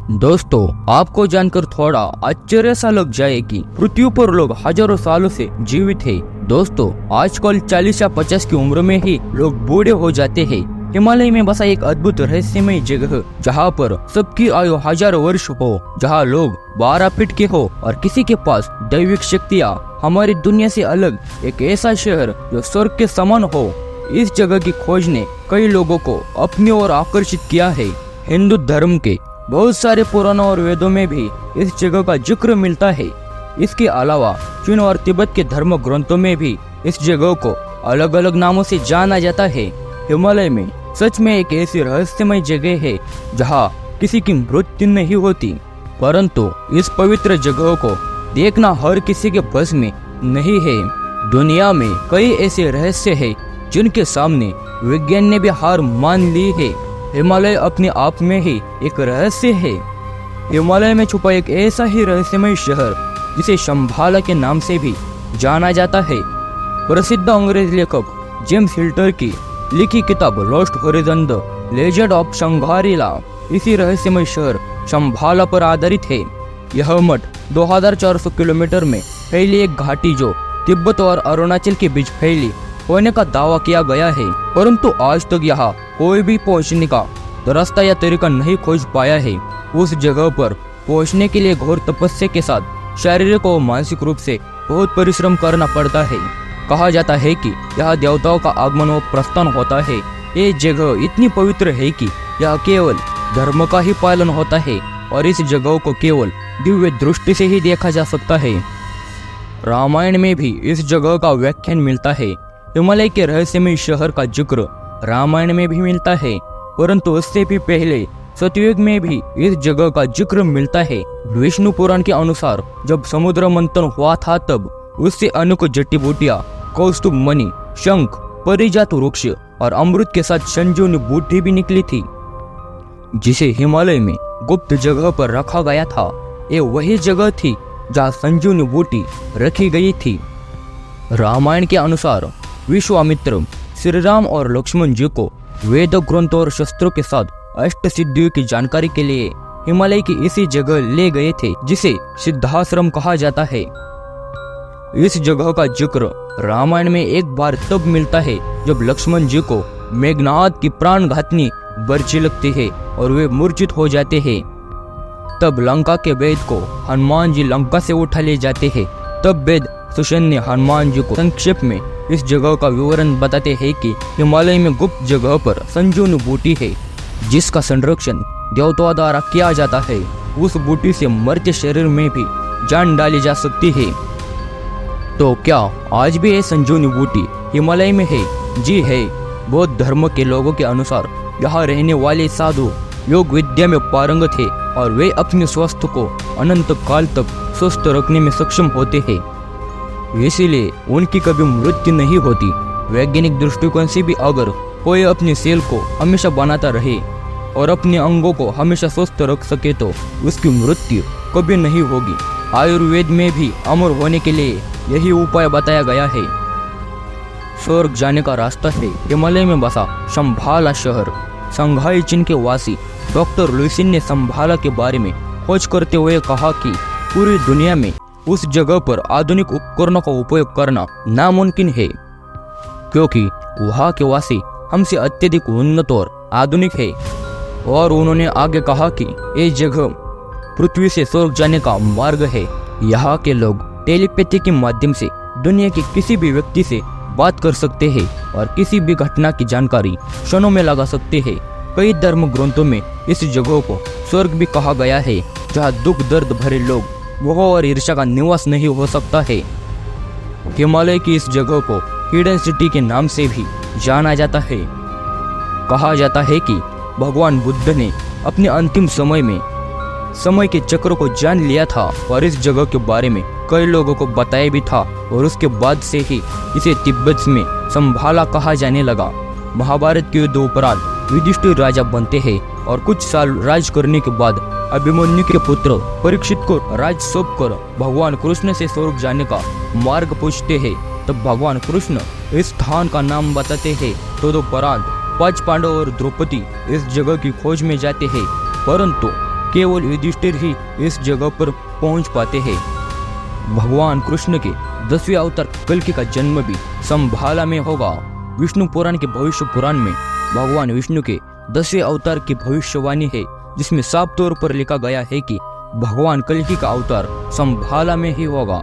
दोस्तों, आपको जानकर थोड़ा आश्चर्य सा लग जाए कि पृथ्वी पर लोग हजारों सालों से जीवित हैं। दोस्तों, आजकल 40 या 50 की उम्र में ही लोग बूढ़े हो जाते हैं। हिमालय में बसा एक अद्भुत रहस्यमय जगह, जहाँ पर सबकी आयु हजारों वर्ष हो, जहाँ लोग 12 फीट के हो और किसी के पास दैविक शक्तियाँ। हमारी दुनिया से अलग एक ऐसा शहर जो स्वर्ग के समान हो। इस जगह की खोज ने कई लोगों को अपनी ओर आकर्षित किया है। हिंदू धर्म के बहुत सारे पुराणों और वेदों में भी इस जगह का जिक्र मिलता है। इसके अलावा चीन और तिब्बत के धर्म ग्रंथों में भी इस जगह को अलग अलग नामों से जाना जाता है। हिमालय में सच में एक ऐसी रहस्यमय जगह है जहाँ किसी की मृत्यु नहीं होती, परंतु इस पवित्र जगह को देखना हर किसी के बस में नहीं है। दुनिया में कई ऐसे रहस्य हैं जिनके सामने विज्ञान ने भी हार मान ली है। हिमालय अपने आप में ही एक रहस्य है। हिमालय में छुपा एक ऐसा ही रहस्यमय शहर जिसे शंभाला के नाम से भी जाना जाता है। प्रसिद्ध अंग्रेज लेखक जेम्स हिल्टर की लिखी किताब Lost Horizon the legend of Shangri La इसी रहस्यमय शहर शंभाला पर आधारित है। यह मठ 2400 किलोमीटर में फैली एक घाटी जो तिब्बत और अरुणाचल के बीच फैली होने का दावा किया गया है, परंतु आज तक यहाँ कोई भी पहुँचने का रास्ता या तरीका नहीं खोज पाया है। उस जगह पर पहुँचने के लिए घोर तपस्या के साथ शारीरिक और मानसिक रूप से बहुत परिश्रम करना पड़ता है। कहा जाता है कि यहाँ देवताओं का आगमन और प्रस्थान होता है। ये जगह इतनी पवित्र है कि यहाँ केवल धर्म का ही पालन होता है और इस जगह को केवल दिव्य दृष्टि से ही देखा जा सकता है। रामायण में भी इस जगह का व्याख्यान मिलता है। हिमालय के रहस्यमय शहर का जिक्र रामायण में भी मिलता है, परंतु उससे भी पहले सतयुग में भी इस जगह का जिक्र मिलता है। विष्णु पुराण के अनुसार जब समुद्र मंथन हुआ था तब उससे अनेक जड़ी बूटियां, कौस्तुभ मणि, शंख, परिजात वृक्ष और अमृत के साथ संजीवनी बूटी भी निकली थी, जिसे हिमालय में गुप्त जगह पर रखा गया था। ये वही जगह थी जहाँ संजीवनी बूटी रखी गई थी। रामायण के अनुसार विश्वामित्र श्री राम और लक्ष्मण जी को वेद ग्रंथों और शस्त्रों के साथ अष्ट सिद्धियों की जानकारी के लिए हिमालय की इसी जगह ले गए थे, जिसे सिद्धाश्रम कहा जाता है। इस जगह का जिक्र रामायण में एक बार तब मिलता है जब लक्ष्मण जी को मेघनाद की प्राणघातनी बर्छी लगती है और वे मूर्छित हो जाते हैं। तब लंका के वेद को हनुमान जी लंका से उठा ले जाते हैं। तब वेद सुषेण ने हनुमान जी को संक्षेप में इस जगह का विवरण बताते हैं कि हिमालय में गुप्त जगह पर संजीवनी बूटी है, जिसका संरक्षण देवताओं द्वारा किया जाता है। उस बूटी से मर्त्य शरीर में भी जान डाली जा सकती है। तो क्या आज भी ये संजीवनी बूटी हिमालय में है? जी है। बौद्ध धर्म के लोगों के अनुसार यहाँ रहने वाले साधु योग विद्या में पारंगत है और वे अपने स्वास्थ्य को अनंत काल तक स्वस्थ रखने में सक्षम होते हैं, इसीलिए उनकी कभी मृत्यु नहीं होती। वैज्ञानिक दृष्टिकोण से भी अगर कोई अपने सेल को हमेशा बनाता रहे और अपने अंगों को हमेशा स्वस्थ रख सके तो उसकी मृत्यु कभी नहीं होगी। आयुर्वेद में भी अमर होने के लिए यही उपाय बताया गया है। स्वर्ग जाने का रास्ता है हिमालय में बसा शंभाला शहर। संघाई चीन के वासी डॉक्टर लुइसिन ने शंभाला के बारे में खोज करते हुए कहा कि पूरी दुनिया में उस जगह पर आधुनिक उपकरणों का उपयोग करना नामुमकिन है, क्योंकि वहाँ के वासी हमसे अत्यधिक उन्नत और आधुनिक है। और उन्होंने आगे कहा कि ये जगह पृथ्वी से स्वर्ग जाने का मार्ग है। यहाँ के लोग टेलीपैथी के माध्यम से दुनिया के किसी भी व्यक्ति से बात कर सकते हैं और किसी भी घटना की जानकारी क्षणों में लगा सकते हैं। कई धर्म ग्रंथों में इस जगह को स्वर्ग भी कहा गया है, जहाँ दुख दर्द भरे लोग, मोह और ईर्ष्या का निवास नहीं हो सकता है। हिमालय की इस जगह को हिडन सिटी के नाम से भी जाना जाता है। कहा जाता है कि भगवान बुद्ध ने अपने अंतिम समय में समय के चक्र को जान लिया था और इस जगह के बारे में कई लोगों को बताया भी था, और उसके बाद से ही इसे तिब्बत में शंभाला कहा जाने लगा। महाभारत के युद्ध उपरांत युधिष्ठिर राजा बनते हैं और कुछ साल राज करने के बाद अभिमन्यु के पुत्र परीक्षित को राज सौंप कर भगवान कृष्ण से स्वर्ग जाने का मार्ग पूछते हैं। तब भगवान कृष्ण इस स्थान का नाम बताते हैं। तदुपरांत 5 पांडव और द्रौपदी इस जगह की खोज में जाते हैं, परंतु केवल युधिष्ठिर ही इस जगह पर पहुंच पाते हैं। भगवान कृष्ण के 10वें अवतार कल्कि का जन्म भी संभाला में होगा। विष्णु पुराण के भविष्य पुराण में भगवान विष्णु के 10वें अवतार की भविष्यवाणी है, जिसमें साफ तौर पर लिखा गया है कि भगवान कल्कि का अवतार संभाला में ही होगा।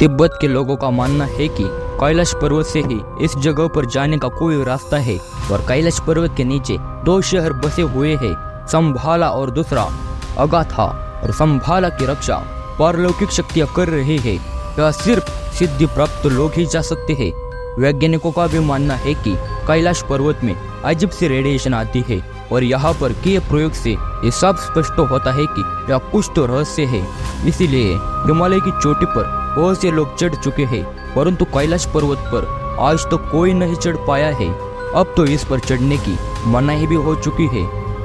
तिब्बत के लोगों का मानना है कि कैलाश पर्वत से ही इस जगह पर जाने का कोई रास्ता है और कैलाश पर्वत के नीचे 2 शहर बसे हुए हैं, संभाला और दूसरा अगाथा। और संभाला की रक्षा पारलौकिक शक्तियां कर रहे हैं। यह सिर्फ सिद्धि प्राप्त लोग ही जा सकते हैं। वैज्ञानिकों का भी मानना है कि कैलाश पर्वत में अजीब सी रेडिएशन आती है और यहाँ पर किए प्रयोग से ये सब स्पष्ट होता है कि यह कुछ तो रहस्य है। इसीलिए हिमालय की चोटी पर बहुत से लोग चढ़ चुके हैं, परंतु कैलाश पर्वत पर आज तो कोई नहीं चढ़ पाया है। अब तो इस पर चढ़ने की मनाही भी हो चुकी है।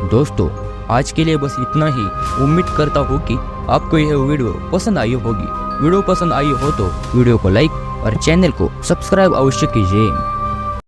दोस्तों, आज के लिए बस इतना ही। उम्मीद करता हूँ कि आपको यह वीडियो पसंद आई होगी। वीडियो पसंद आई हो तो वीडियो को लाइक और चैनल को सब्सक्राइब अवश्य कीजिए।